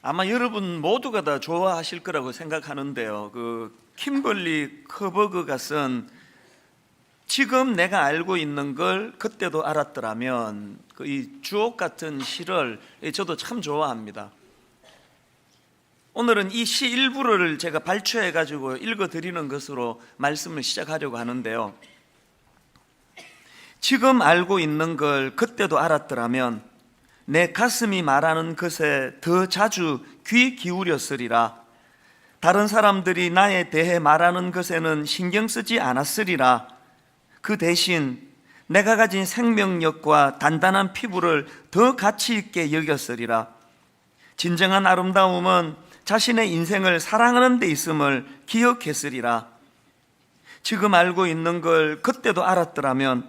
아마 여러분 모두가 다 좋아하실 거라고 생각하는데요. kimberly 커버그가 쓴 지금 내가 알고 있는 걸 그때도 알았더라면 이 주옥 같은 시를 저도 참 좋아합니다. 오늘은 이 시 일부를 제가 발췌해 가지고 읽어드리는 것으로 말씀을 시작하려고 하는데요. 지금 알고 있는 걸 그때도 알았더라면 내 가슴이 말하는 것에 더 자주 귀 기울였으리라. 다른 사람들이 나에 대해 말하는 것에는 신경 쓰지 않았으리라. 그 대신 내가 가진 생명력과 단단한 피부를 더 가치 있게 여겼으리라. 진정한 아름다움은 자신의 인생을 사랑하는 데 있음을 기억했으리라. 지금 알고 있는 걸 그때도 알았더라면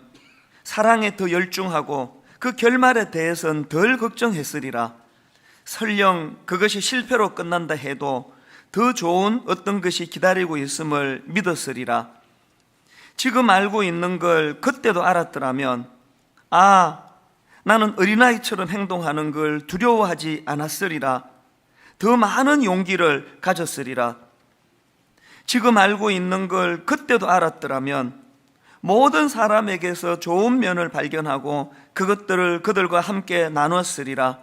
사랑에 더 열중하고 그 결말에 대해서는 덜 걱정했으리라. 설령 그것이 실패로 끝난다 해도 더 좋은 어떤 것이 기다리고 있음을 믿었으리라. 지금 알고 있는 걸 그때도 알았더라면 나는 어린아이처럼 행동하는 걸 두려워하지 않았으리라. 더 많은 용기를 가졌으리라. 지금 알고 있는 걸 그때도 알았더라면 모든 사람에게서 좋은 면을 발견하고 그것들을 그들과 함께 나눴으리라.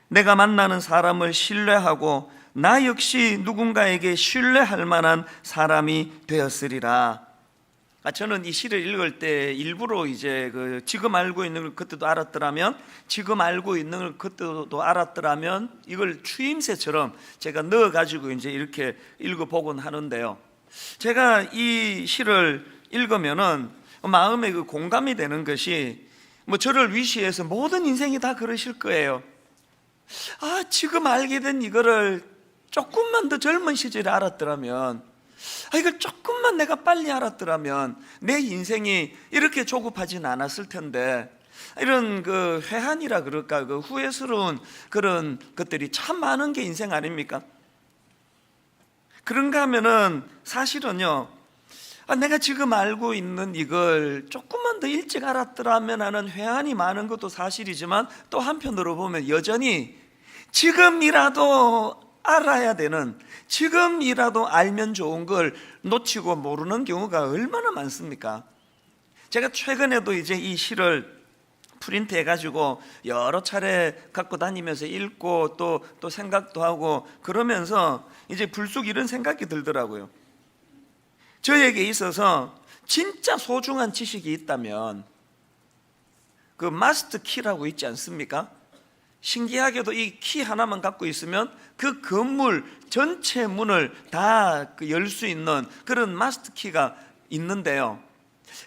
내가 만나는 사람을 신뢰하고 나 역시 누군가에게 신뢰할 만한 사람이 되었으리라. 저는 이 시를 읽을 때 일부러 지금 알고 있는 걸 그때도 알았더라면, 지금 알고 있는 걸 그때도 알았더라면 이걸 추임새처럼 제가 넣어가지고 이렇게 읽어보곤 하는데요. 제가 이 시를 읽으면은 마음에 공감이 되는 것이 저를 위시해서 모든 인생이 다 그러실 거예요. 지금 알게 된 이거를 조금만 더 젊은 시절에 알았더라면, 이걸 조금만 내가 빨리 알았더라면 내 인생이 이렇게 조급하진 않았을 텐데, 이런 회한이라 그럴까, 후회스러운 그런 것들이 참 많은 게 인생 아닙니까? 그런가 하면은 사실은요, 내가 지금 알고 있는 이걸 조금만 더 일찍 알았더라면 하는 회한이 많은 것도 사실이지만, 또 한편으로 보면 여전히 지금이라도 알아야 되는, 지금이라도 알면 좋은 걸 놓치고 모르는 경우가 얼마나 많습니까? 제가 최근에도 이 시를 프린트 해가지고 여러 차례 갖고 다니면서 읽고 또 생각도 하고 그러면서 불쑥 이런 생각이 들더라고요. 저에게 있어서 진짜 소중한 지식이 있다면 마스터 키라고 있지 않습니까? 신기하게도 이 키 하나만 갖고 있으면 그 건물 전체 문을 다 열 수 있는 그런 마스터 키가 있는데요,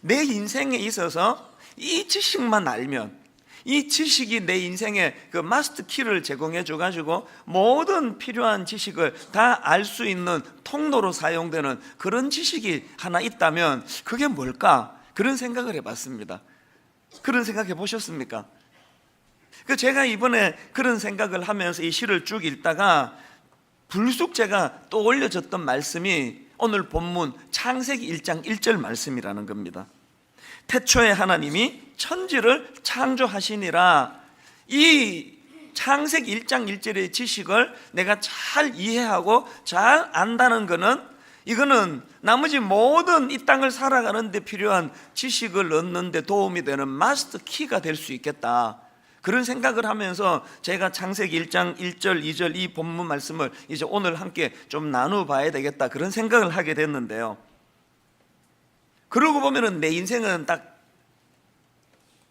내 인생에 있어서 이 지식만 알면, 이 지식이 내 인생에 마스터 키를 제공해 줘가지고 모든 필요한 지식을 다 알 수 있는 통로로 사용되는 그런 지식이 하나 있다면 그게 뭘까? 그런 생각을 해봤습니다. 그런 생각 해보셨습니까? 제가 이번에 그런 생각을 하면서 이 시를 쭉 읽다가 불쑥 제가 또 올려졌던 말씀이 오늘 본문 창세기 1장 1절 말씀이라는 겁니다. 태초에 하나님이 천지를 창조하시니라. 이 창세기 1장 1절의 지식을 내가 잘 이해하고 잘 안다는 거는, 이거는 나머지 모든 이 땅을 살아가는 데 필요한 지식을 얻는 데 도움이 되는 마스터 키가 될 수 있겠다. 그런 생각을 하면서 제가 창세기 1장 1절 2절 이 본문 말씀을 오늘 함께 좀 나눠봐야 되겠다, 그런 생각을 하게 됐는데요. 그러고 보면은 내 인생은 딱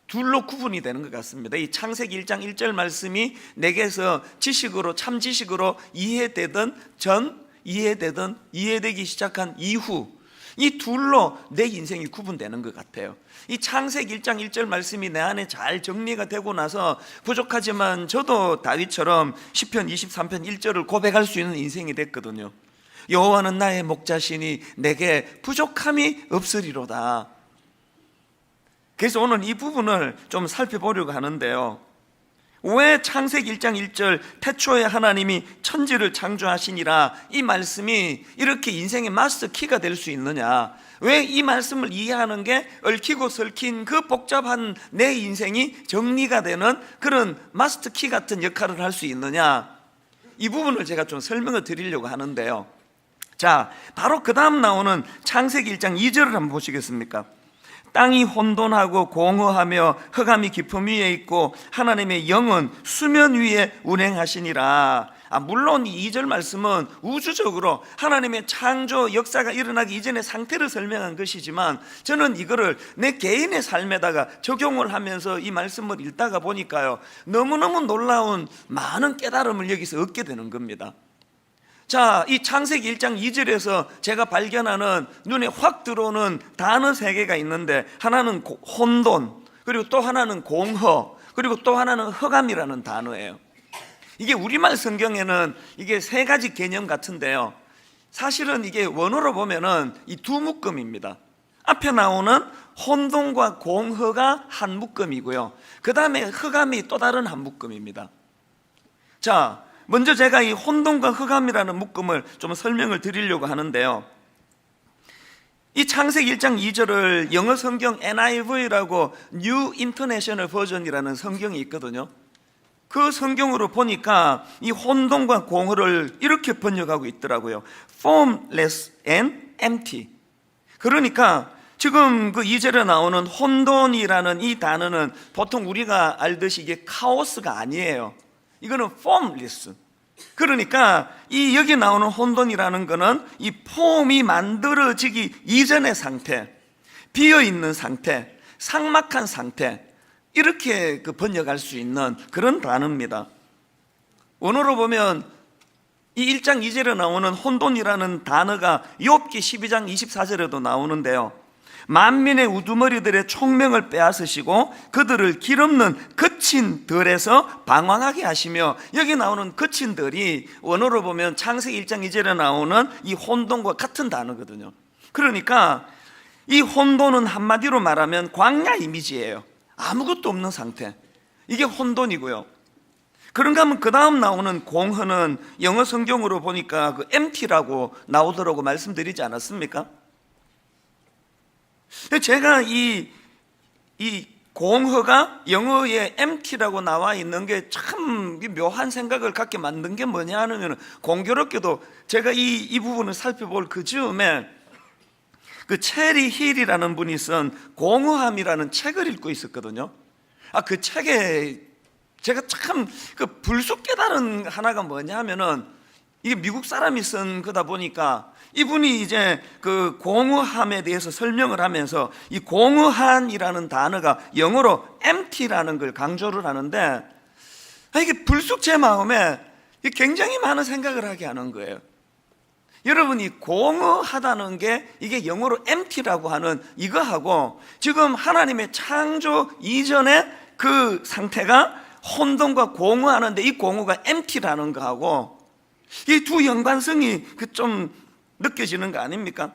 둘로 구분이 되는 것 같습니다. 이 창세기 1장 1절 말씀이 내게서 지식으로, 참 지식으로 이해되던 전, 이해되기 시작한 이후, 이 둘로 내 인생이 구분되는 것 같아요. 이 창세기 1장 1절 말씀이 내 안에 잘 정리가 되고 나서 부족하지만 저도 다윗처럼 시편 23편 1절을 고백할 수 있는 인생이 됐거든요. 여호와는 나의 목자시니 내게 부족함이 없으리로다. 그래서 오늘 이 부분을 좀 살펴보려고 하는데요, 왜 창세기 1장 1절 태초에 하나님이 천지를 창조하시니라, 이 말씀이 이렇게 인생의 마스터 키가 될 수 있느냐, 왜 이 말씀을 이해하는 게 얽히고 설킨 그 복잡한 내 인생이 정리가 되는 그런 마스터 키 같은 역할을 할 수 있느냐, 이 부분을 제가 좀 설명을 드리려고 하는데요. 자, 바로 그 다음 나오는 창세기 1장 2절을 한번 보시겠습니까? 땅이 혼돈하고 공허하며 흑암이 깊음 위에 있고 하나님의 영은 수면 위에 운행하시니라. 물론 이 2절 말씀은 우주적으로 하나님의 창조 역사가 일어나기 이전의 상태를 설명한 것이지만, 저는 이거를 내 개인의 삶에다가 적용을 하면서 이 말씀을 읽다가 보니까요, 너무너무 놀라운 많은 깨달음을 여기서 얻게 되는 겁니다. 자, 이 창세기 1장 2절에서 제가 발견하는 눈에 확 들어오는 단어 3개가 있는데, 하나는 혼돈, 그리고 또 하나는 공허, 그리고 또 하나는 흑암이라는 단어예요. 이게 우리말 성경에는 이게 3가지 개념 같은데요, 사실은 이게 원어로 보면은 이 두 묶음입니다. 앞에 나오는 혼돈과 공허가 한 묶음이고요, 그 다음에 흑암이 또 다른 한 묶음입니다. 자, 먼저 제가 이 혼돈과 흑암이라는 묶음을 좀 설명을 드리려고 하는데요, 이 창세기 1장 2절을 영어 성경 NIV라고 New International Version이라는 성경이 있거든요. 그 성경으로 보니까 이 혼돈과 공허를 이렇게 번역하고 있더라고요. Formless and empty. 그러니까 지금 그 2절에 나오는 혼돈이라는 이 단어는 보통 우리가 알듯이 이게 카오스가 아니에요. 이거는 formless. 그러니까 이 여기 나오는 혼돈이라는 거는 이 폼이 만들어지기 이전의 상태, 비어있는 상태, 삭막한 상태, 이렇게 번역할 수 있는 그런 단어입니다. 원어로 보면 이 1장 2절에 나오는 혼돈이라는 단어가 욥기 12장 24절에도 나오는데요, 만민의 우두머리들의 총명을 빼앗으시고 그들을 길없는 거친 들에서 방황하게 하시며, 여기 나오는 거친 들이 원어로 보면 창세기 1장 2절에 나오는 이 혼돈과 같은 단어거든요. 그러니까 이 혼돈은 한마디로 말하면 광야 이미지예요. 아무것도 없는 상태, 이게 혼돈이고요. 그런가 하면 그 다음 나오는 공허는 영어 성경으로 보니까 그 empty라고 나오더라고 말씀드리지 않았습니까? 제가 이 공허가 영어에 empty라고 나와 있는 게 참 묘한 생각을 갖게 만든 게 뭐냐 하면, 공교롭게도 제가 이 부분을 살펴볼 그 즈음에 그 체리 힐이라는 분이 쓴 공허함이라는 책을 읽고 있었거든요. 그 책에 제가 참 그 불쑥 깨달은 하나가 뭐냐 하면은, 이게 미국 사람이 쓴 거다 보니까 이분이 이제 그 공허함에 대해서 설명을 하면서 이 공허한이라는 단어가 영어로 empty라는 걸 강조를 하는데, 이게 불쑥 제 마음에 굉장히 많은 생각을 하게 하는 거예요. 여러분이 공허하다는 게 이게 영어로 empty라고 하는 이거하고, 지금 하나님의 창조 이전의 그 상태가 혼돈과 공허하는데 이 공허가 empty라는 거하고, 이 두 연관성이 좀 느껴지는 거 아닙니까?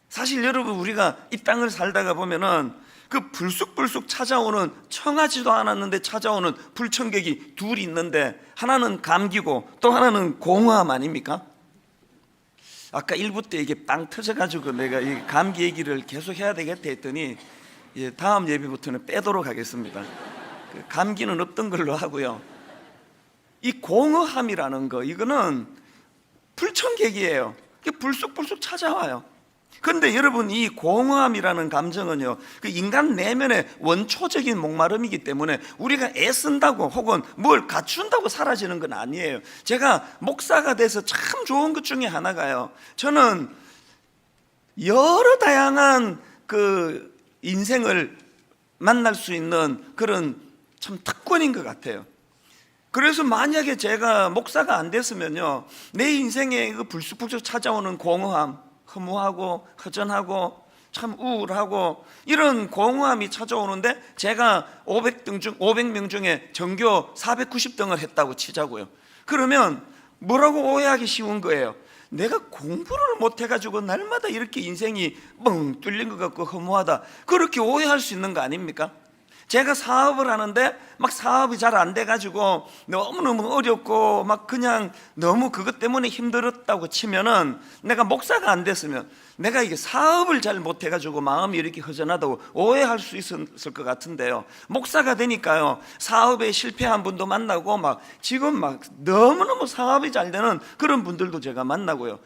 사실 여러분, 우리가 이 땅을 살다가 보면은 그 불쑥불쑥 찾아오는, 청하지도 않았는데 찾아오는 불청객이 둘이 있는데, 하나는 감기고 또 하나는 공허함 아닙니까? 아까 1부 때 이게 빵 터져가지고 내가 이 감기 얘기를 계속 해야 되겠다 했더니, 다음 예배부터는 빼도록 하겠습니다. 감기는 없던 걸로 하고요. 이 공허함이라는 거, 이거는 불청객이에요. 불쑥불쑥 찾아와요. 그런데 여러분, 이 공허함이라는 감정은요, 그 인간 내면의 원초적인 목마름이기 때문에 우리가 애쓴다고 혹은 뭘 갖춘다고 사라지는 건 아니에요. 제가 목사가 돼서 참 좋은 것 중에 하나가요, 저는 여러 다양한 그 인생을 만날 수 있는 그런 참 특권인 것 같아요. 그래서 만약에 제가 목사가 안 됐으면요, 내 인생에 그 불쑥불쑥 찾아오는 공허함, 허무하고 허전하고 참 우울하고 이런 공허함이 찾아오는데, 제가 500명 중에 전교 490등을 했다고 치자고요. 그러면 뭐라고 오해하기 쉬운 거예요? 내가 공부를 못해가지고 날마다 이렇게 인생이 뻥 뚫린 것 같고 허무하다, 그렇게 오해할 수 있는 거 아닙니까? 제가 사업을 하는데 막 사업이 잘 안 돼가지고 너무너무 어렵고 막 그냥 너무 그것 때문에 힘들었다고 치면은, 내가 목사가 안 됐으면 내가 이게 사업을 잘 못해가지고 마음이 이렇게 허전하다고 오해할 수 있었을 것 같은데요, 목사가 되니까요 사업에 실패한 분도 만나고 막 지금 막 너무너무 사업이 잘 되는 그런 분들도 제가 만나고요,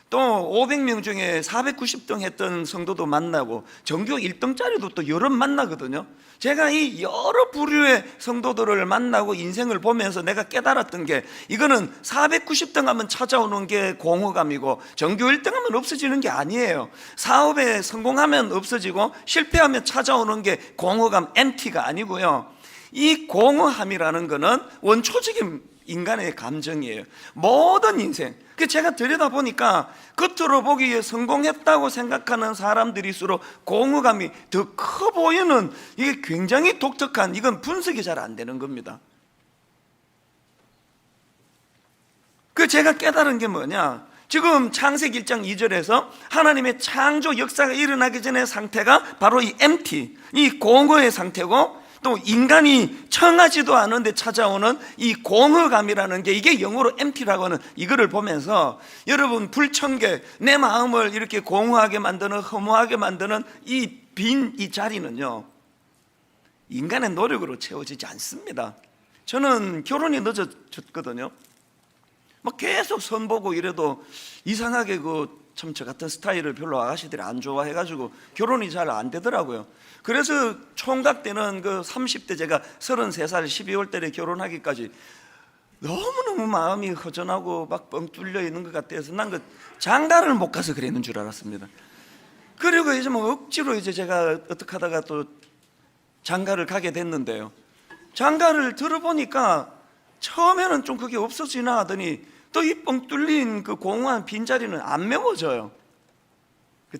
또 500명 중에 490등 했던 성도도 만나고 전교 1등짜리도 또 여러 만나거든요. 제가 이 여러 부류의 성도들을 만나고 인생을 보면서 내가 깨달았던 게, 이거는 490등 하면 찾아오는 게 공허감이고 전교 1등 하면 없어지는 게 아니에요. 사업에 성공하면 없어지고 실패하면 찾아오는 게 공허감, MT가 아니고요, 이 공허함이라는 거는 원초적인 인간의 감정이에요. 모든 인생. 제가 들여다보니까 겉으로 보기에 성공했다고 생각하는 사람들일수록 공허감이 더 커 보이는, 이게 굉장히 독특한, 이건 분석이 잘 안 되는 겁니다. 제가 깨달은 게 뭐냐, 지금 창세기 1장 2절에서 하나님의 창조 역사가 일어나기 전의 상태가 바로 이 MT, 이 공허의 상태고, 또 인간이 청하지도 않은데 찾아오는 이 공허감이라는 게, 이게 영어로 empty라고 하는, 이거를 보면서 여러분, 불청객, 내 마음을 이렇게 공허하게 만드는, 허무하게 만드는 이 빈 이 자리는요, 인간의 노력으로 채워지지 않습니다. 저는 결혼이 늦어졌거든요. 막 계속 선보고 이래도 이상하게 참 저 같은 스타일을 별로 아가씨들이 안 좋아해가지고 결혼이 잘 안 되더라고요. 그래서 총각 때는 30대, 제가 33살 12월 달에 결혼하기까지 너무너무 마음이 허전하고 막 뻥 뚫려 있는 것 같아서 난 장가를 못 가서 그랬는 줄 알았습니다. 그리고 이제 뭐 억지로 이제 제가 어떻게 하다가 또 장가를 가게 됐는데요, 장가를 들어보니까 처음에는 좀 그게 없어지나 하더니 또 이 뻥 뚫린 그 공허한 빈자리는 안 메워져요.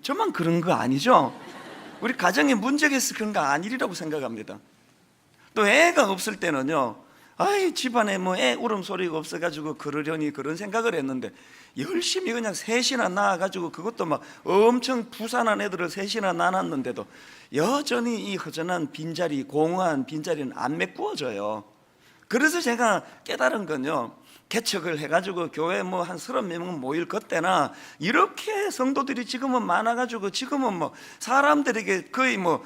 저만 그런 거 아니죠? 우리 가정에 문제가 있어서 그런 거 아니라고 생각합니다. 또 애가 없을 때는요, 아이 집안에 뭐 애 울음소리가 없어가지고 그러려니 그런 생각을 했는데, 열심히 그냥 셋이나 낳아가지고, 그것도 막 엄청 부산한 애들을 셋이나 낳았는데도 여전히 이 허전한 빈자리, 공허한 빈자리는 안 메꾸어져요. 그래서 제가 깨달은 건요, 개척을 해가지고 교회 뭐 한 30명 모일 그때나 이렇게 성도들이 지금은 많아가지고 지금은 뭐 사람들에게 거의 뭐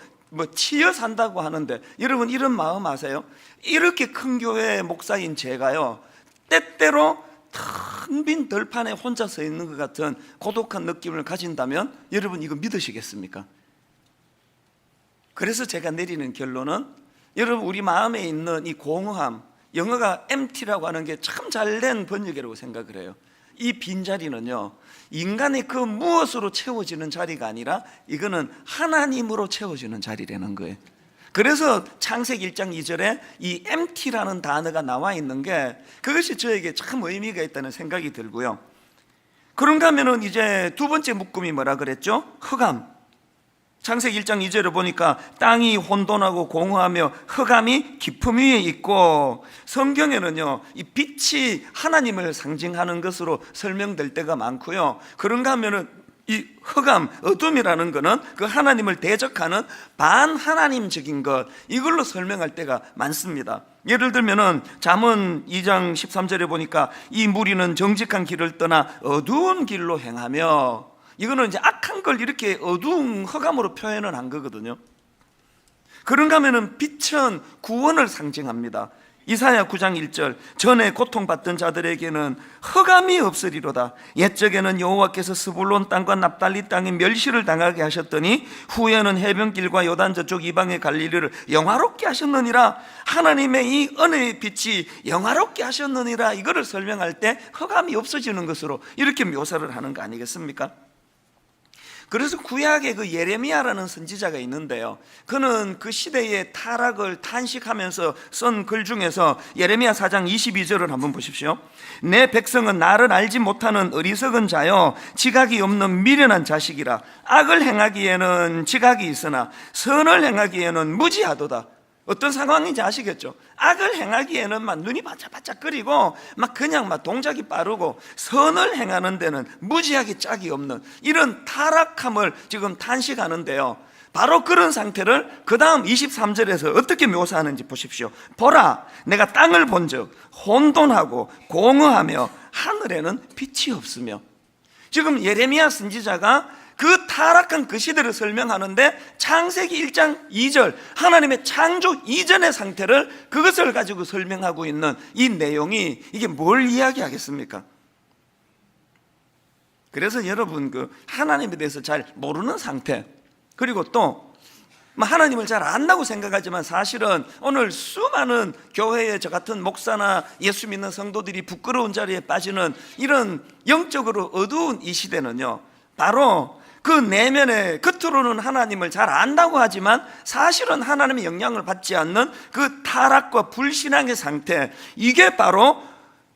치여 산다고 하는데, 여러분 이런 마음 아세요? 이렇게 큰 교회 목사인 제가요, 때때로 텅 빈 들판에 혼자 서 있는 것 같은 고독한 느낌을 가진다면 여러분 이거 믿으시겠습니까? 그래서 제가 내리는 결론은, 여러분 우리 마음에 있는 이 공허함, 영어가 empty라고 하는 게 참 잘된 번역이라고 생각을 해요. 이 빈자리는요, 인간의 그 무엇으로 채워지는 자리가 아니라 이거는 하나님으로 채워지는 자리라는 거예요. 그래서 창세기 1장 2절에 이 empty라는 단어가 나와 있는 게, 그것이 저에게 참 의미가 있다는 생각이 들고요. 그런가 하면은 이제 두 번째 묶음이 뭐라 그랬죠? 흑암. 창세기 1장 2절을 보니까 땅이 혼돈하고 공허하며 흑암이 깊음 위에 있고, 성경에는요 이 빛이 하나님을 상징하는 것으로 설명될 때가 많고요, 그런가 하면은 이 흑암, 어둠이라는 것은 그 하나님을 대적하는 반하나님적인 것, 이걸로 설명할 때가 많습니다. 예를 들면은 잠언 2장 13절에 보니까 이 무리는 정직한 길을 떠나 어두운 길로 행하며, 이거는 이제 악한 걸 이렇게 어두운 흑암으로 표현을 한 거거든요. 그런가 하면은 빛은 구원을 상징합니다. 이사야 9장 1절, 전에 고통받던 자들에게는 흑암이 없으리로다. 옛적에는 여호와께서 스불론 땅과 납달리 땅에 멸시를 당하게 하셨더니 후에는 해변길과 요단 저쪽 이방의 갈릴리를 영화롭게 하셨느니라. 하나님의 이 은혜의 빛이 영화롭게 하셨느니라, 이거를 설명할 때 흑암이 없어지는 것으로 이렇게 묘사를 하는 거 아니겠습니까? 그래서 구약에 그 예레미야라는 선지자가 있는데요, 그는 그 시대의 타락을 탄식하면서 쓴 글 중에서 예레미야 4장 22절을 한번 보십시오. 내 백성은 나를 알지 못하는 어리석은 자요, 지각이 없는 미련한 자식이라. 악을 행하기에는 지각이 있으나 선을 행하기에는 무지하도다. 어떤 상황인지 아시겠죠? 악을 행하기에는 막 눈이 바짝바짝거리고 막 그냥 막 동작이 빠르고, 선을 행하는 데는 무지하게 짝이 없는 이런 타락함을 지금 탄식하는데요, 바로 그런 상태를 그 다음 23절에서 어떻게 묘사하는지 보십시오. 보라, 내가 땅을 본즉 혼돈하고 공허하며 하늘에는 빛이 없으며. 지금 예레미야 선지자가 그 타락한 그 시대를 설명하는데 창세기 1장 2절 하나님의 창조 이전의 상태를 그것을 가지고 설명하고 있는 이 내용이 이게 뭘 이야기하겠습니까? 그래서 여러분 그 하나님에 대해서 잘 모르는 상태, 그리고 또 하나님을 잘 안다고 생각하지만 사실은 오늘 수많은 교회의 저 같은 목사나 예수 믿는 성도들이 부끄러운 자리에 빠지는 이런 영적으로 어두운 이 시대는요, 바로 그 내면에 겉으로는 하나님을 잘 안다고 하지만 사실은 하나님의 영향을 받지 않는 그 타락과 불신앙의 상태, 이게 바로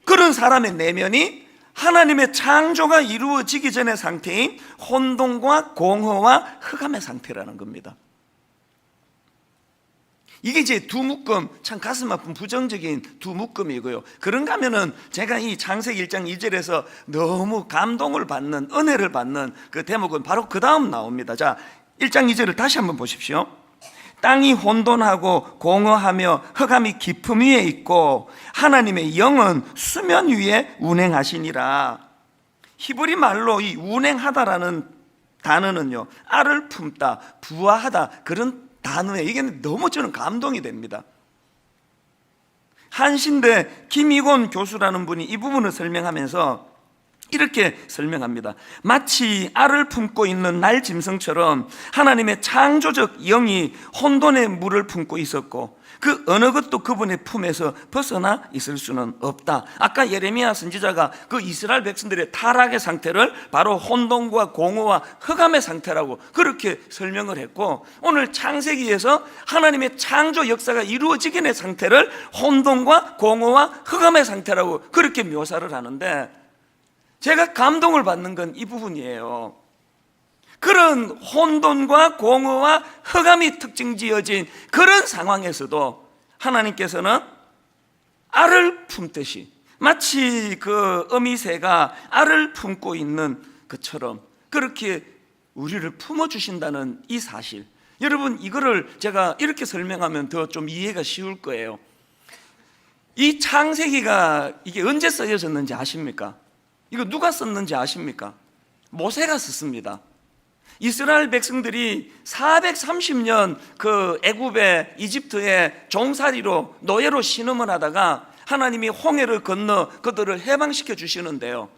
그런 사람의 내면이 하나님의 창조가 이루어지기 전의 상태인 혼돈과 공허와 흑암의 상태라는 겁니다. 이게 이제 두 묶음, 참 가슴 아픈 부정적인 두 묶음이고요. 그런가 하면은 제가 이 창세기 1장 2절에서 너무 감동을 받는, 은혜를 받는 그 대목은 바로 그 다음 나옵니다. 자, 1장 2절을 다시 한번 보십시오. 땅이 혼돈하고 공허하며 흑암이 깊음 위에 있고 하나님의 영은 수면 위에 운행하시니라. 히브리 말로 이 운행하다라는 단어는요, 알을 품다, 부화하다, 그런 단어에 이게 너무 저는 감동이 됩니다. 한신대 김희곤 교수라는 분이 이 부분을 설명하면서 이렇게 설명합니다. 마치 알을 품고 있는 날 짐승처럼 하나님의 창조적 영이 혼돈의 물을 품고 있었고 그 어느 것도 그분의 품에서 벗어나 있을 수는 없다. 아까 예레미야 선지자가 그 이스라엘 백성들의 타락의 상태를 바로 혼돈과 공허와 흑암의 상태라고 그렇게 설명을 했고, 오늘 창세기에서 하나님의 창조 역사가 이루어지기 전의 상태를 혼돈과 공허와 흑암의 상태라고 그렇게 묘사를 하는데, 제가 감동을 받는 건 이 부분이에요. 그런 혼돈과 공허와 흑암이 특징 지어진 그런 상황에서도 하나님께서는 알을 품듯이, 마치 그 어미새가 알을 품고 있는 것처럼 그렇게 우리를 품어주신다는 이 사실, 여러분 이거를 제가 이렇게 설명하면 더 좀 이해가 쉬울 거예요. 이 창세기가 이게 언제 써졌는지 아십니까? 이거 누가 썼는지 아십니까? 모세가 썼습니다. 이스라엘 백성들이 430년 그 애굽의 이집트의 종살이로 노예로 신음을 하다가 하나님이 홍해를 건너 그들을 해방시켜 주시는데요,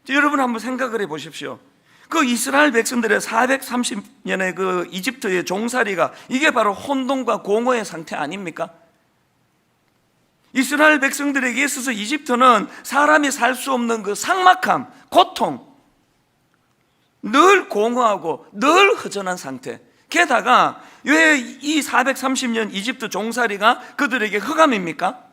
여러분 한번 생각을 해 보십시오. 그 이스라엘 백성들의 430년의 그 이집트의 종살이가 이게 바로 혼돈과 공허의 상태 아닙니까? 이스라엘 백성들에게 있어서 이집트는 사람이 살 수 없는 그 삭막함, 고통, 늘 공허하고 늘 허전한 상태. 게다가 왜 이 430년 이집트 종살이가 그들에게 흑암입니까?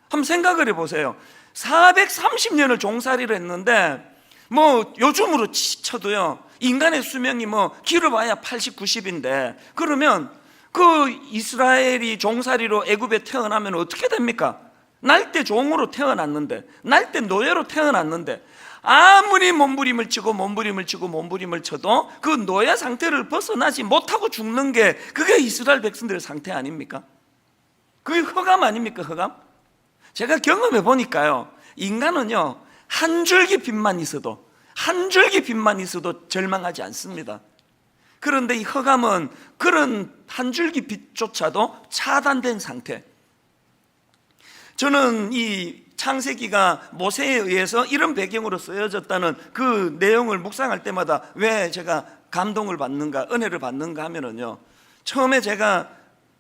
한번 생각을 해보세요. 430년을 종살이를 했는데 뭐 요즘으로 쳐도요, 인간의 수명이 뭐 길어봐야 80, 90인데 그러면 그 이스라엘이 종살이로 애굽에 태어나면 어떻게 됩니까? 날 때 종으로 태어났는데, 날 때 노예로 태어났는데 아무리 몸부림을 치고 몸부림을 치고 몸부림을 쳐도 그 노예 상태를 벗어나지 못하고 죽는 게 그게 이스라엘 백성들의 상태 아닙니까? 그게 흑암 아닙니까? 흑암? 제가 경험해 보니까요, 인간은요 한 줄기 빛만 있어도 절망하지 않습니다. 그런데 이 흑암은 그런 한 줄기 빛조차도 차단된 상태. 저는 이 창세기가 모세에 의해서 이런 배경으로 쓰여졌다는 그 내용을 묵상할 때마다 왜 제가 감동을 받는가, 은혜를 받는가 하면은요, 처음에 제가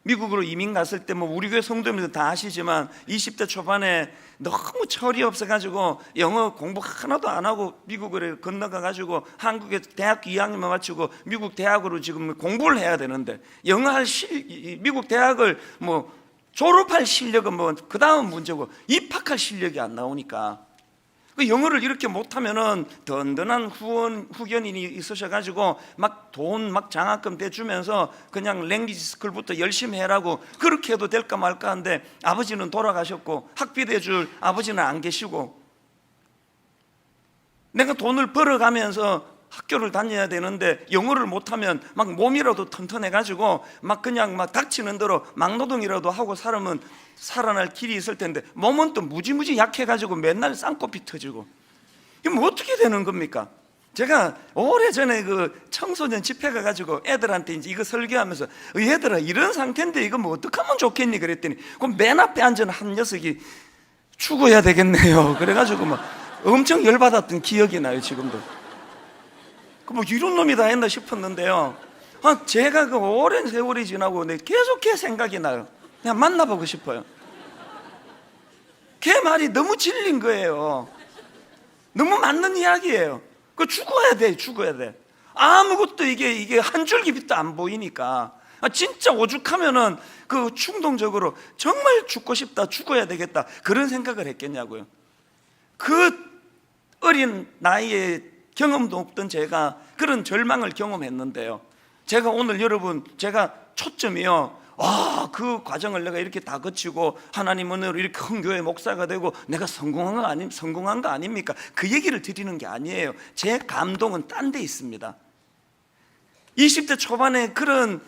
미국으로 이민 갔을 때 뭐 우리 교회 성도님들 다 아시지만 20대 초반에 너무 철이 없어가지고 영어 공부 하나도 안 하고 미국으로 건너가가지고 한국에 대학교 2학년만 마치고 미국 대학으로 지금 공부를 해야 되는데 미국 대학을 뭐 졸업할 실력은 뭐 그 다음 문제고 입학할 실력이 안 나오니까 그 영어를 이렇게 못하면은 든든한 후견인이 있으셔가지고 막 돈 막 장학금 대주면서 그냥 랭귀지 스쿨부터 열심히 해라고 그렇게 해도 될까 말까 하는데 아버지는 돌아가셨고 학비 대줄 아버지는 안 계시고 내가 돈을 벌어가면서 학교를 다녀야 되는데 영어를 못하면 막 몸이라도 튼튼해가지고 막 그냥 막 닥치는 대로 막노동이라도 하고 살면 살아날 길이 있을 텐데 몸은 또 무지무지 약해가지고 맨날 쌍꺼풀 터지고, 이게 뭐 어떻게 되는 겁니까? 제가 오래전에 그 청소년 집회 가가지고 애들한테 이제 이거 설교하면서 얘들아 이런 상태인데 이거 뭐 어떡하면 좋겠니 그랬더니 그럼 맨 앞에 앉은 한 녀석이 죽어야 되겠네요 그래가지고 막 엄청 열받았던 기억이 나요 지금도. 뭐 이런 놈이 다 했나 싶었는데요, 제가 그 오랜 세월이 지나고 계속 걔 생각이 나요. 그냥 만나보고 싶어요. 걔 말이 너무 진린 거예요. 너무 맞는 이야기예요. 그 죽어야 돼, 죽어야 돼. 아무것도 이게 한 줄기 빛도 안 보이니까 진짜 오죽하면은 그 충동적으로 정말 죽고 싶다, 죽어야 되겠다 그런 생각을 했겠냐고요. 그 어린 나이에 경험도 없던 제가 그런 절망을 경험했는데요, 제가 오늘 여러분 제가 초점이요, 그 과정을 내가 이렇게 다 거치고 하나님 은혜로 이렇게 큰 교회 목사가 되고 내가 성공한 거 아닙니까? 그 얘기를 드리는 게 아니에요. 제 감동은 딴 데 있습니다. 20대 초반에 그런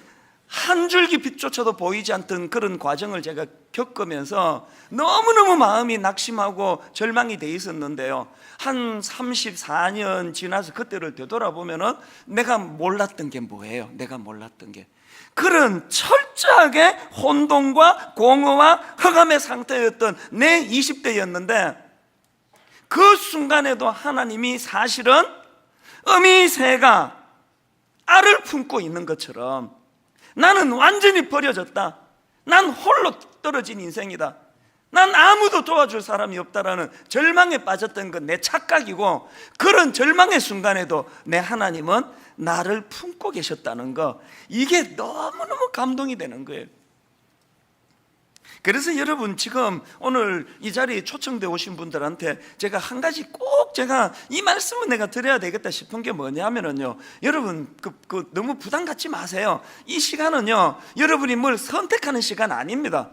한 줄기 빛조차도 보이지 않던 그런 과정을 제가 겪으면서 너무너무 마음이 낙심하고 절망이 돼 있었는데요, 한 34년 지나서 그때를 되돌아보면은 내가 몰랐던 게 뭐예요? 내가 몰랐던 게 그런 철저하게 혼돈과 공허와 흑암의 상태였던 내 20대였는데 그 순간에도 하나님이 사실은 어미새가 알을 품고 있는 것처럼 나는 완전히 버려졌다, 난 홀로 떨어진 인생이다, 난 아무도 도와줄 사람이 없다라는 절망에 빠졌던 건 내 착각이고, 그런 절망의 순간에도 내 하나님은 나를 품고 계셨다는 거, 이게 너무너무 감동이 되는 거예요. 그래서 여러분 지금 오늘 이 자리에 초청되어 오신 분들한테 제가 한 가지 꼭 제가 이 말씀은 내가 드려야 되겠다 싶은 게 뭐냐면요, 여러분 너무 부담 갖지 마세요. 이 시간은요 여러분이 뭘 선택하는 시간 아닙니다.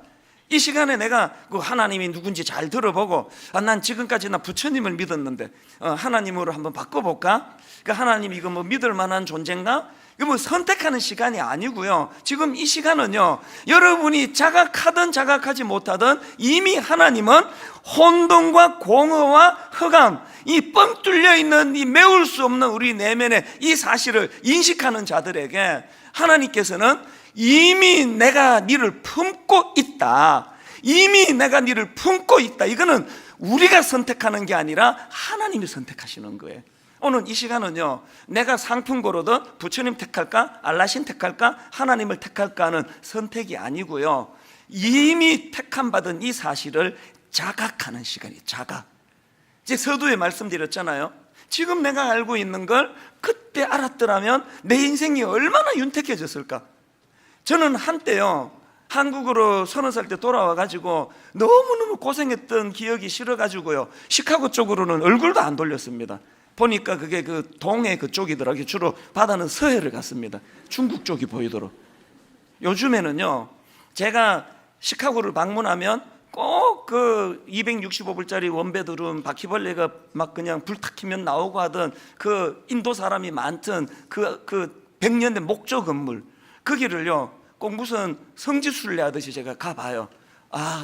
이 시간에 내가 그 하나님이 누군지 잘 들어보고 난 지금까지 나 부처님을 믿었는데 하나님으로 한번 바꿔볼까? 그 하나님 이거 뭐 믿을 만한 존재인가? 이거 뭐 선택하는 시간이 아니고요, 지금 이 시간은요 여러분이 자각하든 자각하지 못하든 이미 하나님은 혼돈과 공허와 흑암, 이 뻥 뚫려 있는 이 메울 수 없는 우리 내면의 이 사실을 인식하는 자들에게 하나님께서는 이미 내가 니를 품고 있다, 이미 내가 니를 품고 있다, 이거는 우리가 선택하는 게 아니라 하나님이 선택하시는 거예요. 오늘 이 시간은요 내가 상품 고르든 부처님 택할까 알라신 택할까 하나님을 택할까 하는 선택이 아니고요, 이미 택함 받은 이 사실을 자각하는 시간이에요. 자각. 이제 서두에 말씀드렸잖아요, 지금 내가 알고 있는 걸 그때 알았더라면 내 인생이 얼마나 윤택해졌을까. 저는 한때요 한국으로 30살 때 돌아와가지고 너무너무 고생했던 기억이 싫어가지고요 시카고 쪽으로는 얼굴도 안 돌렸습니다. 보니까 그게 그 동해 그쪽이더라고요. 주로 바다는 서해를 갔습니다. 중국 쪽이 보이도록. 요즘에는요 제가 시카고를 방문하면 꼭 그 265불짜리 원베드룸 바퀴벌레가 막 그냥 불 탁 켜면 나오고 하던 그 인도 사람이 많던 그 100년 된 목조 건물, 거기를요 꼭 무슨 성지순례 하듯이 제가 가봐요.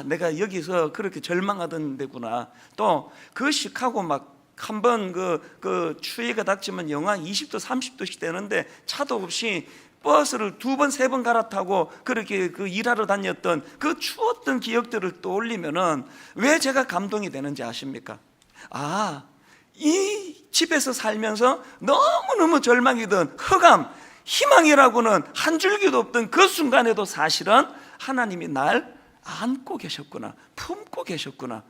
내가 여기서 그렇게 절망하던 데구나. 또 그 시카고 막 한번 그 추위가 닥치면 영하 20도 30도씩 되는데 차도 없이 버스를 2번 3번 갈아타고 그렇게 그 일하러 다녔던 그 추웠던 기억들을 떠올리면은 왜 제가 감동이 되는지 아십니까? 이 집에서 살면서 너무너무 절망이던 흑암, 희망이라고는 한 줄기도 없던 그 순간에도 사실은 하나님이 날 안고 계셨구나, 품고 계셨구나.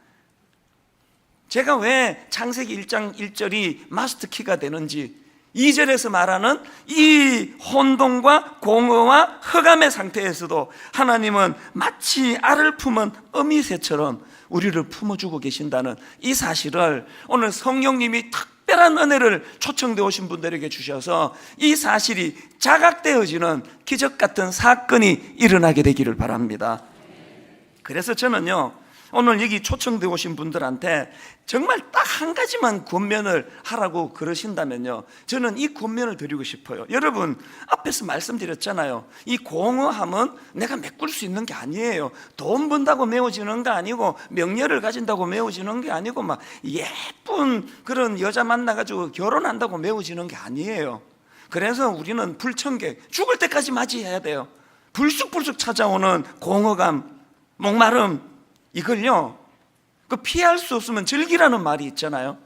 제가 왜 창세기 1장 1절이 마스터키가 되는지, 2절에서 말하는 이 혼돈과 공허와 흑암의 상태에서도 하나님은 마치 알을 품은 어미새처럼 우리를 품어주고 계신다는 이 사실을 오늘 성령님이 특별한 은혜를 초청되어 오신 분들에게 주셔서 이 사실이 자각되어지는 기적 같은 사건이 일어나게 되기를 바랍니다. 그래서 저는요 오늘 여기 초청되어 오신 분들한테 정말 딱 한 가지만 권면을 하라고 그러신다면요, 저는 이 권면을 드리고 싶어요. 여러분, 앞에서 말씀드렸잖아요. 이 공허함은 내가 메꿀 수 있는 게 아니에요. 돈 번다고 메워지는 거 아니고, 명예를 가진다고 메워지는 게 아니고, 막 예쁜 그런 여자 만나가지고 결혼한다고 메워지는 게 아니에요. 그래서 우리는 불청객, 죽을 때까지 맞이해야 돼요. 불쑥불쑥 찾아오는 공허감, 목마름, 이걸요, 피할 수 없으면 즐기라는 말이 있잖아요.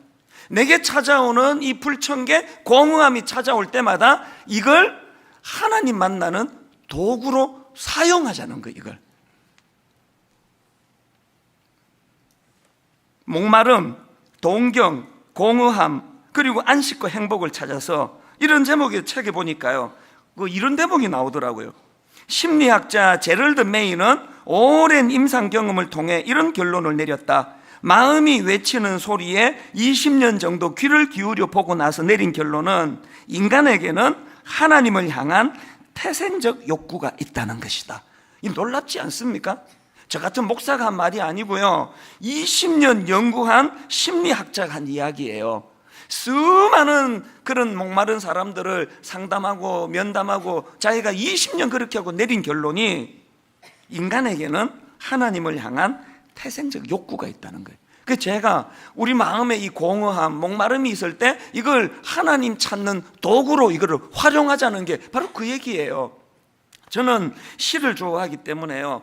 내게 찾아오는 이 불청객, 공허함이 찾아올 때마다 이걸 하나님 만나는 도구로 사용하자는 거예요. 이걸 목마름, 동경, 공허함, 그리고 안식과 행복을 찾아서, 이런 제목의 책에 보니까요, 이런 대목이 나오더라고요. 심리학자 제럴드 메이는 오랜 임상 경험을 통해 이런 결론을 내렸다. 마음이 외치는 소리에 20년 정도 귀를 기울여 보고 나서 내린 결론은 인간에게는 하나님을 향한 태생적 욕구가 있다는 것이다. 이 놀랍지 않습니까? 저 같은 목사가 한 말이 아니고요, 20년 연구한 심리학자가 한 이야기예요. 수많은 그런 목마른 사람들을 상담하고 면담하고 자기가 20년 그렇게 하고 내린 결론이 인간에게는 하나님을 향한 태생적 욕구가 있다는 거예요. 그래서 제가 우리 마음에 이 공허함, 목마름이 있을 때 이걸 하나님 찾는 도구로 이거를 활용하자는 게 바로 그 얘기예요. 저는 시를 좋아하기 때문에요,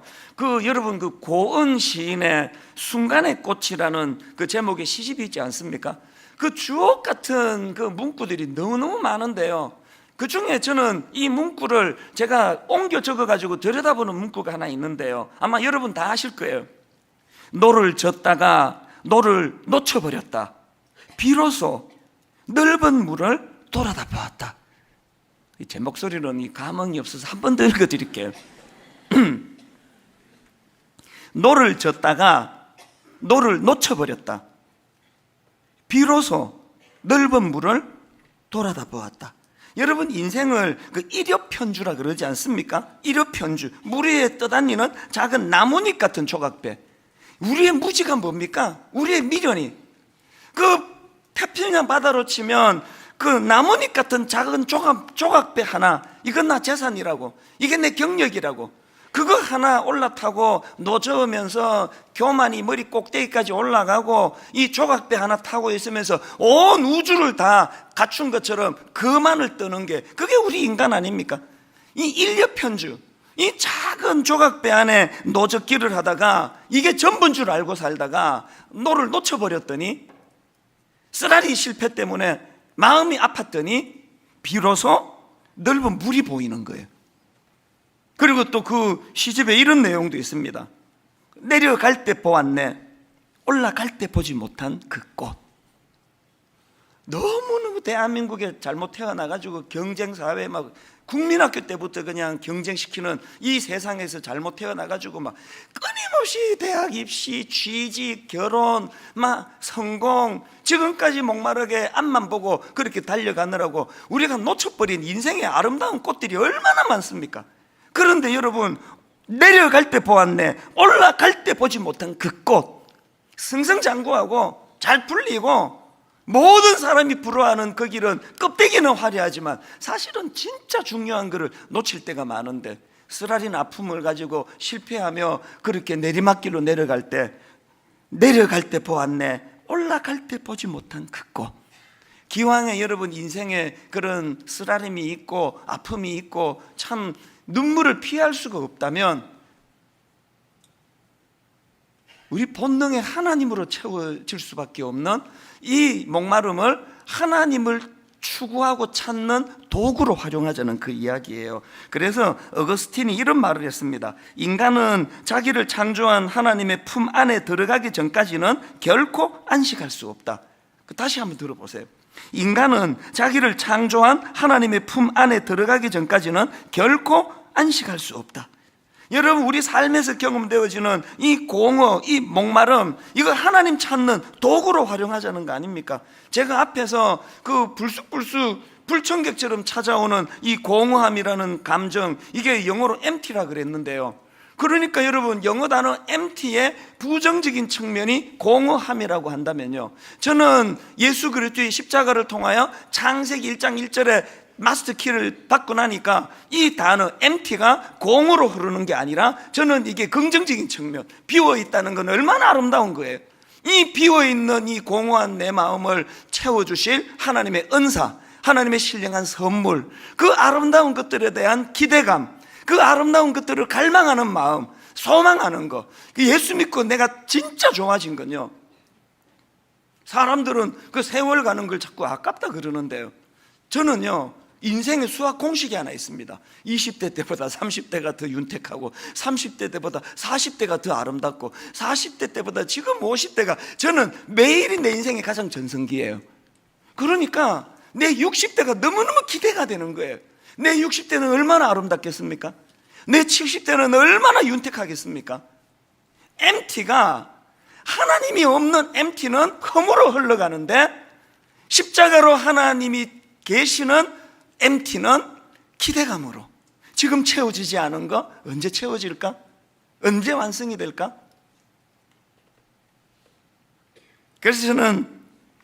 여러분 고은 시인의 순간의 꽃이라는 그 제목의 시집이 있지 않습니까? 그 주옥 같은 그 문구들이 너무너무 많은데요, 그 중에 저는 이 문구를 제가 옮겨 적어가지고 들여다보는 문구가 하나 있는데요, 아마 여러분 다 아실 거예요. 노를 젓다가 노를 놓쳐버렸다. 비로소 넓은 물을 돌아다 보았다. 제 목소리는 이 감흥이 없어서 한 번 더 읽어드릴게요. 노를 젓다가 노를 놓쳐버렸다. 비로소 넓은 물을 돌아다 보았다. 여러분, 인생을 일엽편주라 그러지 않습니까? 일엽편주, 물 위에 떠다니는 작은 나뭇잎 같은 조각배. 우리의 무지가 뭡니까? 우리의 미련이. 태평양 바다로 치면 나뭇잎 같은 작은 조각배 하나, 이건 나 재산이라고, 이게 내 경력이라고, 그거 하나 올라타고 노저으면서 교만이 머리 꼭대기까지 올라가고 이 조각배 하나 타고 있으면서 온 우주를 다 갖춘 것처럼 그만을 떠는 게, 그게 우리 인간 아닙니까? 이 일엽편주, 이 작은 조각배 안에 노젓기를 하다가 이게 전부인 줄 알고 살다가 노를 놓쳐버렸더니, 쓰라리 실패 때문에 마음이 아팠더니 비로소 넓은 물이 보이는 거예요. 그리고 또 그 시집에 이런 내용도 있습니다. 내려갈 때 보았네, 올라갈 때 보지 못한 그 꽃. 너무너무 대한민국에 잘못 태어나가지고 경쟁사회, 막 국민학교 때부터 그냥 경쟁시키는 이 세상에서 잘못 태어나가지고 막 끊임없이 대학 입시, 취직, 결혼, 막 성공, 지금까지 목마르게 앞만 보고 그렇게 달려가느라고 우리가 놓쳐버린 인생의 아름다운 꽃들이 얼마나 많습니까? 그런데 여러분, 내려갈 때 보았네, 올라갈 때 보지 못한 그 꽃, 승승장구하고 잘 풀리고 모든 사람이 부러워하는 그 길은 껍데기는 화려하지만 사실은 진짜 중요한 것을 놓칠 때가 많은데, 쓰라린 아픔을 가지고 실패하며 그렇게 내리막길로 내려갈 때 보았네, 올라갈 때 보지 못한 그 꽃. 기왕에 여러분 인생에 그런 쓰라림이 있고 아픔이 있고 참 눈물을 피할 수가 없다면 우리 본능의 하나님으로 채워질 수밖에 없는 이 목마름을 하나님을 추구하고 찾는 도구로 활용하자는 그 이야기예요. 그래서 어거스틴이 이런 말을 했습니다. 인간은 자기를 창조한 하나님의 품 안에 들어가기 전까지는 결코 안식할 수 없다. 다시 한번 들어보세요. 인간은 자기를 창조한 하나님의 품 안에 들어가기 전까지는 결코 안식할 수 없다. 여러분, 우리 삶에서 경험되어지는 이 공허, 이 목마름, 이거 하나님 찾는 도구로 활용하자는 거 아닙니까? 제가 앞에서 그 불쑥불쑥 불청객처럼 찾아오는 이 공허함이라는 감정, 이게 영어로 empty라 그랬는데요, 그러니까 여러분, 영어 단어 empty의 부정적인 측면이 공허함이라고 한다면요, 저는 예수 그리스도의 십자가를 통하여 창세기 1장 1절에 마스터 키를 받고 나니까 이 단어 empty가 공으로 흐르는 게 아니라 저는 이게 긍정적인 측면, 비어 있다는 건 얼마나 아름다운 거예요. 이 비어 있는 이 공허한 내 마음을 채워주실 하나님의 은사, 하나님의 신령한 선물, 그 아름다운 것들에 대한 기대감, 그 아름다운 것들을 갈망하는 마음, 소망하는 것, 예수 믿고 내가 진짜 좋아진 건요, 사람들은 그 세월 가는 걸 자꾸 아깝다 그러는데요, 저는요 인생의 수학 공식이 하나 있습니다. 20대 때보다 30대가 더 윤택하고, 30대 때보다 40대가 더 아름답고, 40대 때보다 지금 50대가, 저는 매일이 내 인생의 가장 전성기예요. 그러니까 내 60대가 너무너무 기대가 되는 거예요. 내 60대는 얼마나 아름답겠습니까? 내 70대는 얼마나 윤택하겠습니까? empty가, 하나님이 없는 empty는 흠으로 흘러가는데, 십자가로 하나님이 계시는 empty는 기대감으로, 지금 채워지지 않은 거 언제 채워질까? 언제 완성이 될까? 그래서 저는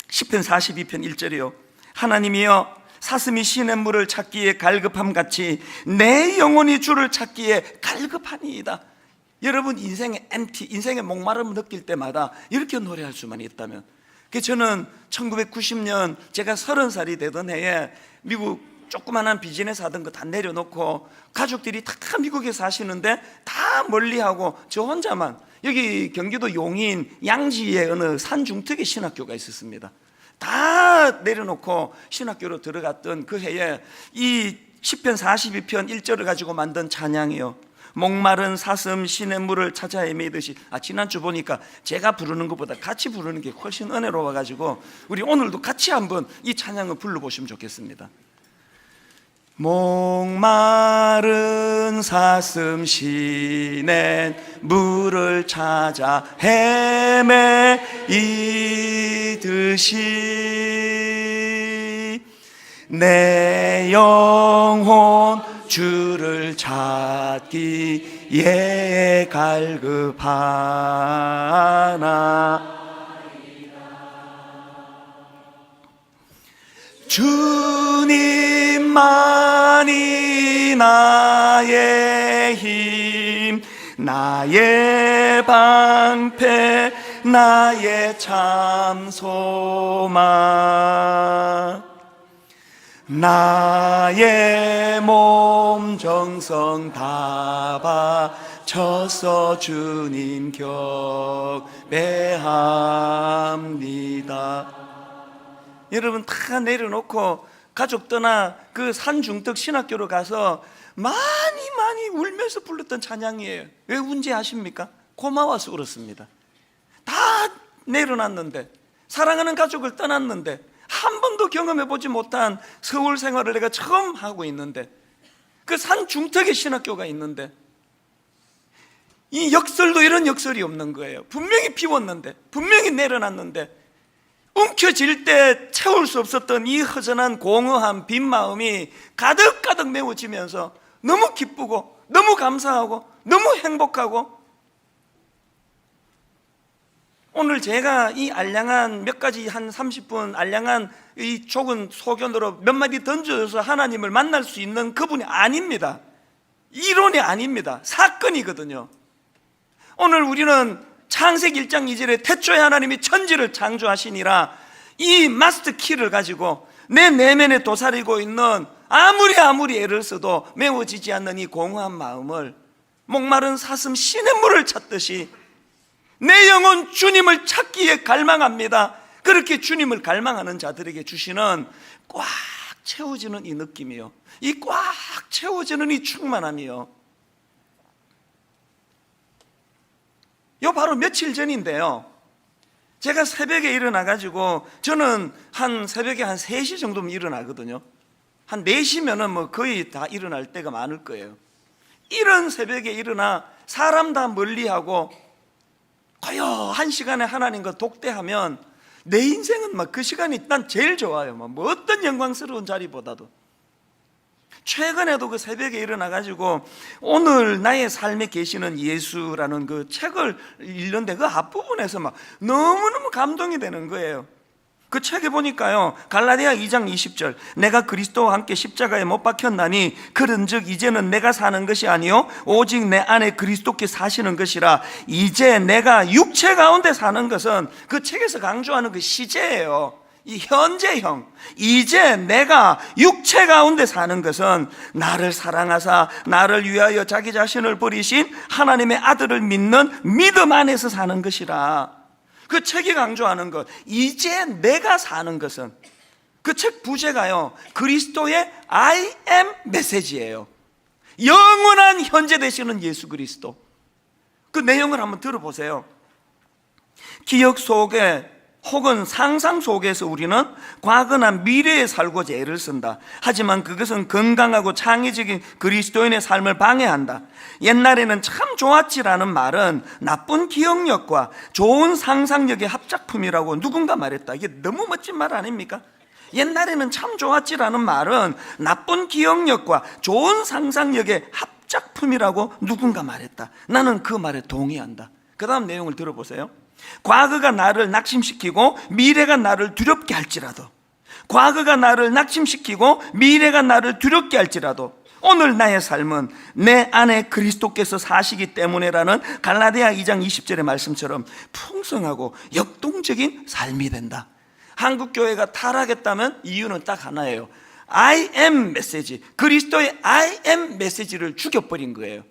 시편 42편 1절이요, 하나님이여 사슴이 시냇물을 찾기에 갈급함같이 내 영혼이 주를 찾기에 갈급하니이다. 여러분, 인생의 empty, 인생의 목마름을 느낄 때마다 이렇게 노래할 수만 있다면, 저는 1990년 제가 30살이 되던 해에 미국 조그만한 비즈니스 하던 거 다 내려놓고 가족들이 다 미국에 사시는데 다 멀리하고 저 혼자만 여기 경기도 용인 양지에 어느 산중턱에 신학교가 있었습니다. 다 내려놓고 신학교로 들어갔던 그 해에 이 시편 42편 1절을 가지고 만든 찬양이요, 목마른 사슴 시냇물을 찾아 헤매듯이. 지난주 보니까 제가 부르는 것보다 같이 부르는 게 훨씬 은혜로워가지고 우리 오늘도 같이 한번 이 찬양을 불러보시면 좋겠습니다. 목마른 사슴 시냇물을 찾아 헤매이듯이 내 영혼 주를 찾기에 갈급하나 주님만이 나의 힘, 나의 방패, 나의 참 소망, 나의 몸 정성 다 바쳐서 주님 경배합니다. 여러분, 다 내려놓고 가족 떠나 그 산중턱 신학교로 가서 많이 울면서 불렀던 찬양이에요. 왜 운지 아십니까? 고마워서 울었습니다. 다 내려놨는데, 사랑하는 가족을 떠났는데, 한 번도 경험해보지 못한 서울 생활을 내가 처음 하고 있는데, 그 산중턱에 신학교가 있는데, 이 역설도 이런 역설이 없는 거예요. 분명히 비웠는데, 분명히 내려놨는데, 움켜질 때 채울 수 없었던 이 허전한 공허한 빈 마음이 가득가득 메워지면서 너무 기쁘고 너무 감사하고 너무 행복하고, 오늘 제가 이 알량한 몇 가지 한 30분 알량한 이 좁은 소견으로 몇 마디 던져서 하나님을 만날 수 있는 그분이 아닙니다. 이론이 아닙니다. 사건이거든요. 오늘 우리는 창세기 1장 2절에 태초에 하나님이 천지를 창조하시니라, 이 마스터 키를 가지고 내 내면에 도사리고 있는 아무리 애를 써도 메워지지 않는 이 공허한 마음을 목마른 사슴 시냇물을 찾듯이 내 영혼 주님을 찾기에 갈망합니다. 그렇게 주님을 갈망하는 자들에게 주시는 꽉 채워지는 이 느낌이요, 이 꽉 채워지는 이 충만함이요, 요 바로 며칠 전인데요, 제가 새벽에 일어나가지고, 저는 한 새벽에 한 3시 정도면 일어나거든요. 한 4시면은 뭐 거의 다 일어날 때가 많을 거예요. 이런 새벽에 일어나 사람 다 멀리하고 고요한 시간에 하나님과 독대하면 내 인생은 막 그 시간이 난 제일 좋아요. 뭐 어떤 영광스러운 자리보다도. 최근에도 그 새벽에 일어나가지고 오늘 나의 삶에 계시는 예수라는 그 책을 읽는데 그 앞부분에서 막 너무너무 감동이 되는 거예요. 그 책에 보니까요, 갈라디아 2장 20절, 내가 그리스도와 함께 십자가에 못 박혔나니 그런즉 이제는 내가 사는 것이 아니요 오직 내 안에 그리스도께 사시는 것이라. 이제 내가 육체 가운데 사는 것은 그 책에서 강조하는 그 시제예요. 이 현재형. 이제 내가 육체 가운데 사는 것은 나를 사랑하사 나를 위하여 자기 자신을 버리신 하나님의 아들을 믿는 믿음 안에서 사는 것이라. 그 책이 강조하는 것, 이제 내가 사는 것은, 그 책 부제가요, 그리스도의 I am 메시지예요. 영원한 현재 되시는 예수 그리스도. 그 내용을 한번 들어보세요. 기억 속에 혹은 상상 속에서 우리는 과거나 미래에 살고자 애를 쓴다. 하지만 그것은 건강하고 창의적인 그리스도인의 삶을 방해한다. 옛날에는 참 좋았지라는 말은 나쁜 기억력과 좋은 상상력의 합작품이라고 누군가 말했다. 이게 너무 멋진 말 아닙니까? 옛날에는 참 좋았지라는 말은 나쁜 기억력과 좋은 상상력의 합작품이라고 누군가 말했다. 나는 그 말에 동의한다. 그 다음 내용을 들어보세요. 과거가 나를 낙심시키고 미래가 나를 두렵게 할지라도, 과거가 나를 낙심시키고 미래가 나를 두렵게 할지라도 오늘 나의 삶은 내 안에 그리스도께서 사시기 때문에라는 갈라디아 2장 20절의 말씀처럼 풍성하고 역동적인 삶이 된다. 한국교회가 타락했다면 이유는 딱 하나예요. I am 메시지, 그리스도의 I am 메시지를 죽여버린 거예요.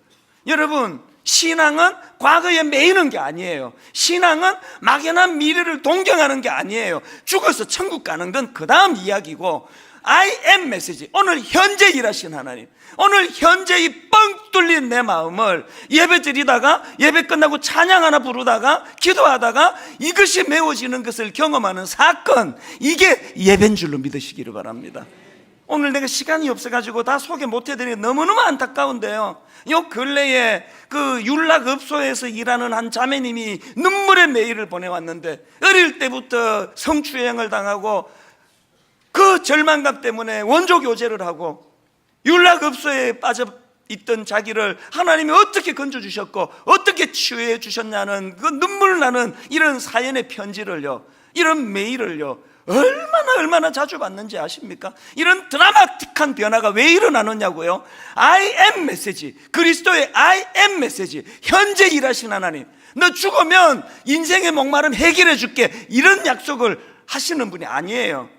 여러분, 신앙은 과거에 매이는 게 아니에요. 신앙은 막연한 미래를 동경하는 게 아니에요. 죽어서 천국 가는 건 그 다음 이야기고, I am 메시지, 오늘 현재 일하신 하나님, 오늘 현재 이 뻥 뚫린 내 마음을 예배 드리다가, 예배 끝나고 찬양 하나 부르다가, 기도하다가 이것이 메워지는 것을 경험하는 사건, 이게 예배인 줄로 믿으시기를 바랍니다. 오늘 내가 시간이 없어가지고 다 소개 못해드리니 너무너무 안타까운데요, 요 근래에 그 율락업소에서 일하는 한 자매님이 눈물의 메일을 보내왔는데, 어릴 때부터 성추행을 당하고 그 절망감 때문에 원조 교제를 하고 율락업소에 빠져 있던 자기를 하나님이 어떻게 건져주셨고 어떻게 치유해 주셨냐는 그 눈물 나는 이런 사연의 편지를요, 이런 메일을요, 얼마나 자주 받는지 아십니까? 이런 드라마틱한 변화가 왜 일어나느냐고요? I am 메시지, 그리스도의 I am 메시지, 현재 일하신 하나님, 너 죽으면 인생의 목마름 해결해 줄게, 이런 약속을 하시는 분이 아니에요.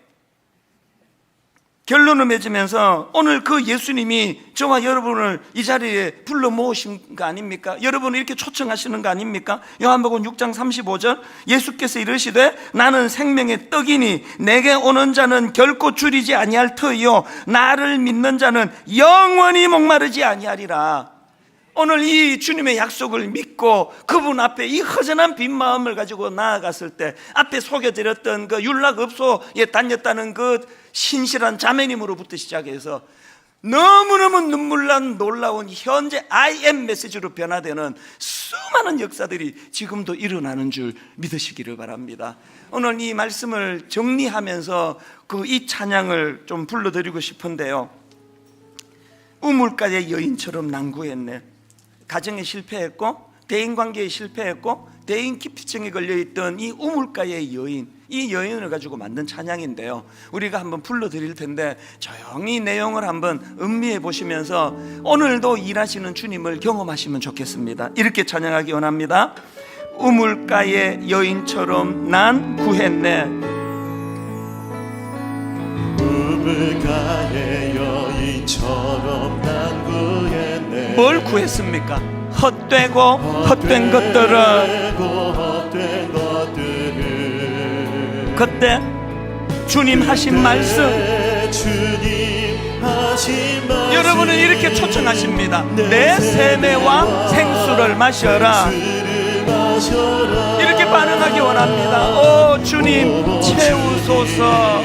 결론을 맺으면서 오늘 그 예수님이 저와 여러분을 이 자리에 불러 모으신 거 아닙니까? 여러분을 이렇게 초청하시는 거 아닙니까? 요한복음 6장 35절, 예수께서 이르시되 나는 생명의 떡이니 내게 오는 자는 결코 줄이지 아니할 터이요 나를 믿는 자는 영원히 목마르지 아니하리라. 오늘 이 주님의 약속을 믿고 그분 앞에 이 허전한 빈 마음을 가지고 나아갔을 때, 앞에 소개드렸던 그 율락업소에 다녔다는 그 신실한 자매님으로부터 시작해서 너무너무 눈물난 놀라운 현재 I am 메시지로 변화되는 수많은 역사들이 지금도 일어나는 줄 믿으시기를 바랍니다. 오늘 이 말씀을 정리하면서 그 이 찬양을 좀 불러드리고 싶은데요, 우물가의 여인처럼 난구했네. 가정에 실패했고 대인관계에 실패했고 대인 기피증에 걸려있던 이 우물가의 여인, 이 여인을 가지고 만든 찬양인데요, 우리가 한번 불러드릴 텐데 조용히 내용을 한번 음미해 보시면서 오늘도 일하시는 주님을 경험하시면 좋겠습니다. 이렇게 찬양하기 원합니다. 우물가의 여인처럼 난 구했네. 우물가의 여인처럼 난 구했네. 뭘 구했습니까? 헛되고 헛된 것들을. 그때 주님 하신 말씀, 여러분은 이렇게 초청하십니다. 내 세매와 생수를 마셔라. 이렇게 반응하기 원합니다. 오 주님 채우소서.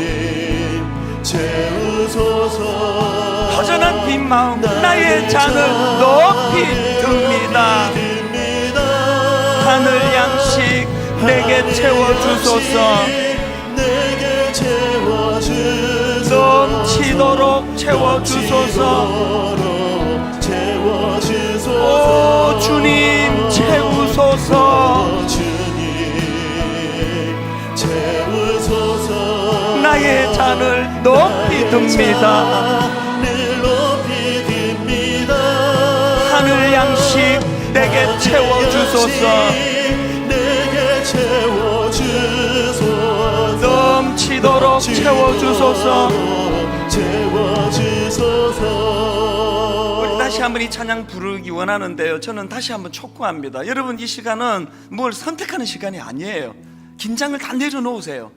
허전한 빈 마음, 나의 잔을 높이 듭니다. 하늘 양식 내게 채워주소서. 넘치도록 채워주소서. 채워주소서. 오 주님 채우소서. 주님 채우소서. 나의 잔을 높이 듭니다. 높이 듭니다. 하늘 양식 내게 채워주소서. 내게 채워주소서. 넘치도록 채워주소서. 채워주소서. 우리 다시 한번 이 찬양 부르기 원하는데요, 저는 다시 한번 촉구합니다. 여러분, 이 시간은 뭘 선택하는 시간이 아니에요. 긴장을 다 내려놓으세요.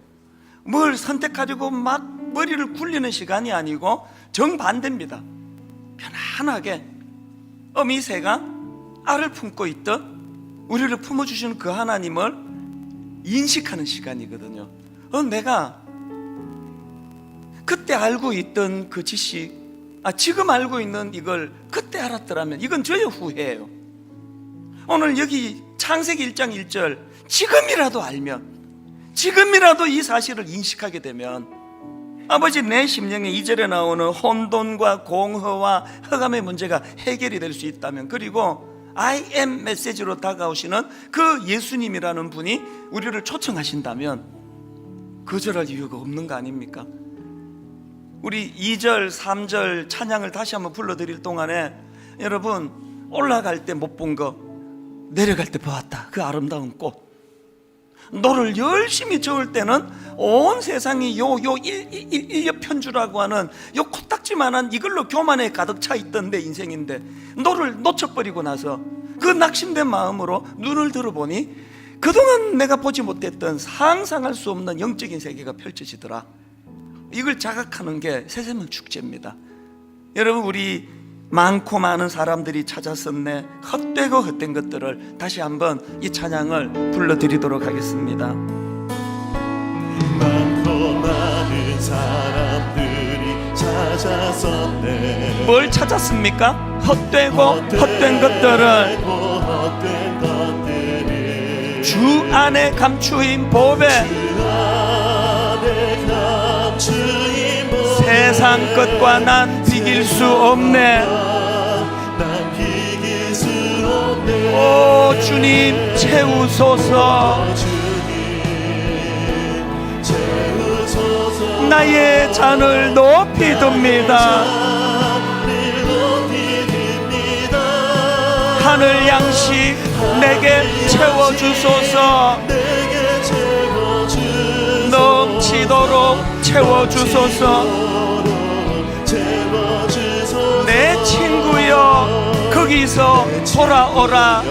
뭘 선택하려고 막 머리를 굴리는 시간이 아니고 정반대입니다. 편안하게 어미새가 알을 품고 있듯 우리를 품어주시는 그 하나님을 인식하는 시간이거든요. 내가 그때 알고 있던 그 지식, 지금 알고 있는 이걸 그때 알았더라면 이건 저의 후회예요. 오늘 여기 창세기 1장 1절 지금이라도 알면, 지금이라도 이 사실을 인식하게 되면, 아버지 내 심령에 2절에 나오는 혼돈과 공허와 흑암의 문제가 해결이 될 수 있다면, 그리고 I am 메시지로 다가오시는 그 예수님이라는 분이 우리를 초청하신다면 거절할 이유가 없는 거 아닙니까? 우리 2절 3절 찬양을 다시 한번 불러드릴 동안에 여러분, 올라갈 때 못 본 거 내려갈 때 보았다, 그 아름다운 꽃. 너를 열심히 저을 때는 온 세상이 일엽 편주라고 하는 요 코딱지만한 이걸로 교만에 가득 차 있던 내 인생인데, 너를 놓쳐버리고 나서 그 낙심된 마음으로 눈을 들어보니 그동안 내가 보지 못했던 상상할 수 없는 영적인 세계가 펼쳐지더라. 이걸 자각하는 게 새세명 축제입니다. 여러분, 우리 많고 많은 사람들이 찾았었네, 헛되고 헛된 것들을 다시 한번 이 찬양을 불러드리도록 하겠습니다. 많고 많은 사람들이 찾았었네. 뭘 찾았습니까? 헛되고 헛된 것들을 헛된 것들을 주 안에 감추인 법에 감추인 법. 세상 것과 난 비길 수 없네. 난 비길 수 없네. 오 주님 채우소서. 주님 채우소서. 나의 잔을 높이 듭니다. 높이 듭니다. 하늘 양식 내게 채워주소서. 내게 채워주소서. 넘치도록 채워주소서. 채워주소서. 내 친구여 거기서 돌아오라.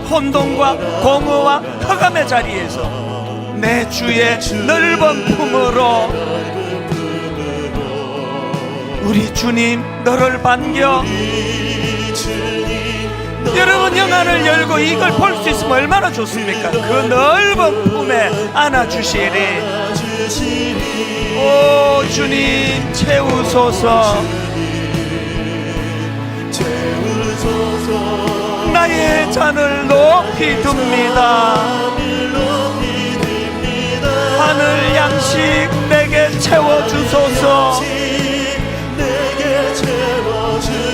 혼돈과 공허와 흑암의 자리에서 내 주의 넓은 품으로 우리 주님 너를 반겨. 여러분, 영안을 열고 이걸 볼 수 있으면 얼마나 좋습니까? 그 넓은 품에 안아주시리. 오 주님 채우소서. 나의 잔을 높이 듭니다. 하늘 양식 내게 채워주소서.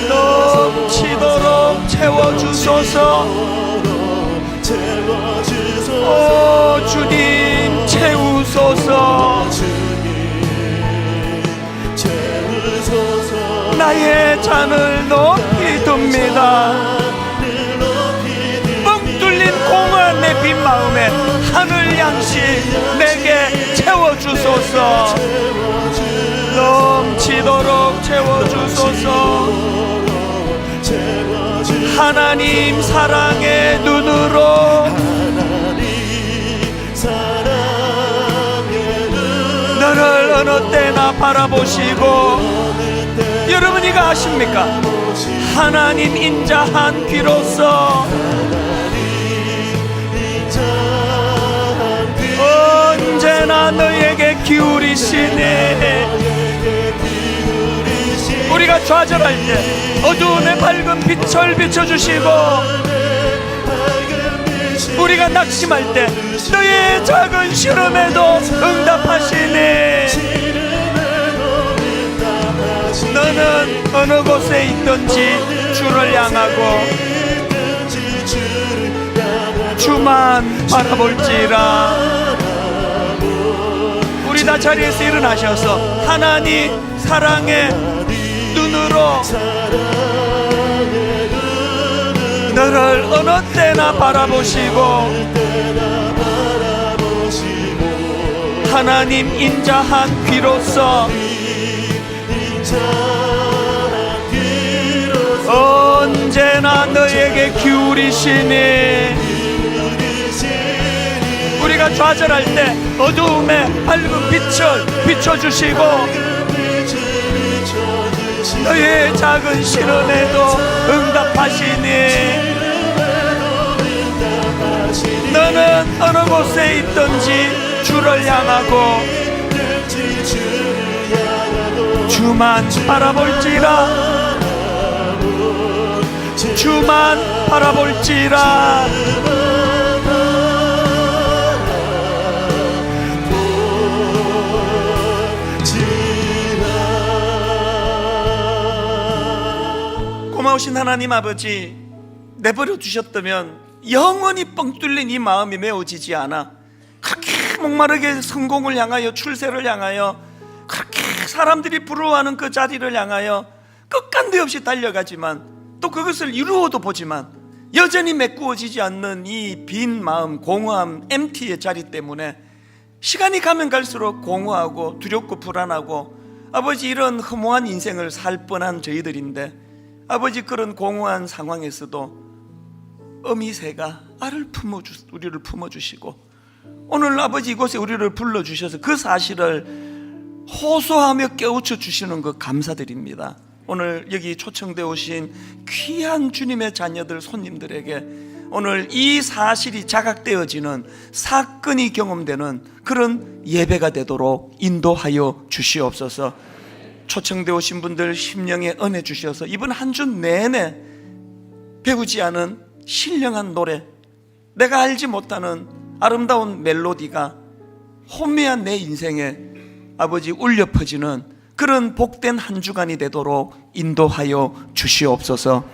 넘치도록 채워주소서. 오 주님 채우소서. 나의 잔을 높이 듭니다. 뻥 뚫린 공허한 내 빈 마음에 하늘 양식 내게 채워주소서. 넘치도록 채워주소서. 하나님 사랑의 눈으로 너를 어느 때나 바라보시고, 여러분 이거 아십니까? 하나님 인자한 귀로서 언제나 너에게 기울이시네. 우리가 좌절할 때 어두움의 밝은 빛을 비춰주시고, 우리가 낙심할 때 너의 작은 시름에도 응답하시네. 너는 어느 곳에 있든지 주를 향하고 주만 바라볼지라. 우리 다 자리에서 일어나셔서 하나님 사랑의 눈으로 너를 어느 때나 바라보시고 하나님 인자한 귀로서 언제나 너에게 기울이시니 우리가 좌절할 때 어두움에 밝은 빛을 비춰주시고 너의 작은 시련에도 응답하시니 너는 어느 곳에 있든지 주를 향하고 주만 바라볼지라. 주만 바라볼지라. 고마우신 하나님 아버지, 내버려 두셨다면 영원히 뻥 뚫린 이 마음이 메워지지 않아 그렇게 목마르게 성공을 향하여 출세를 향하여 그렇게 사람들이 부러워하는 그 자리를 향하여 끝간데 없이 달려가지만 또 그것을 이루어도 보지만 여전히 메꾸어지지 않는 이 빈 마음, 공허함, MT의 자리 때문에 시간이 가면 갈수록 공허하고 두렵고 불안하고 아버지 이런 허무한 인생을 살 뻔한 저희들인데 아버지 그런 공허한 상황에서도 어미새가 우리를 품어주시고 오늘 아버지 이곳에 우리를 불러주셔서 그 사실을 호소하며 깨우쳐 주시는 것 감사드립니다. 오늘 여기 초청되어 오신 귀한 주님의 자녀들 손님들에게 오늘 이 사실이 자각되어지는 사건이 경험되는 그런 예배가 되도록 인도하여 주시옵소서. 초청되어 오신 분들 심령에 은혜 주셔서 이번 한 주 내내 배우지 않은 신령한 노래, 내가 알지 못하는 아름다운 멜로디가 혼미한 내 인생에 아버지 울려 퍼지는 그런 복된 한 주간이 되도록 인도하여 주시옵소서.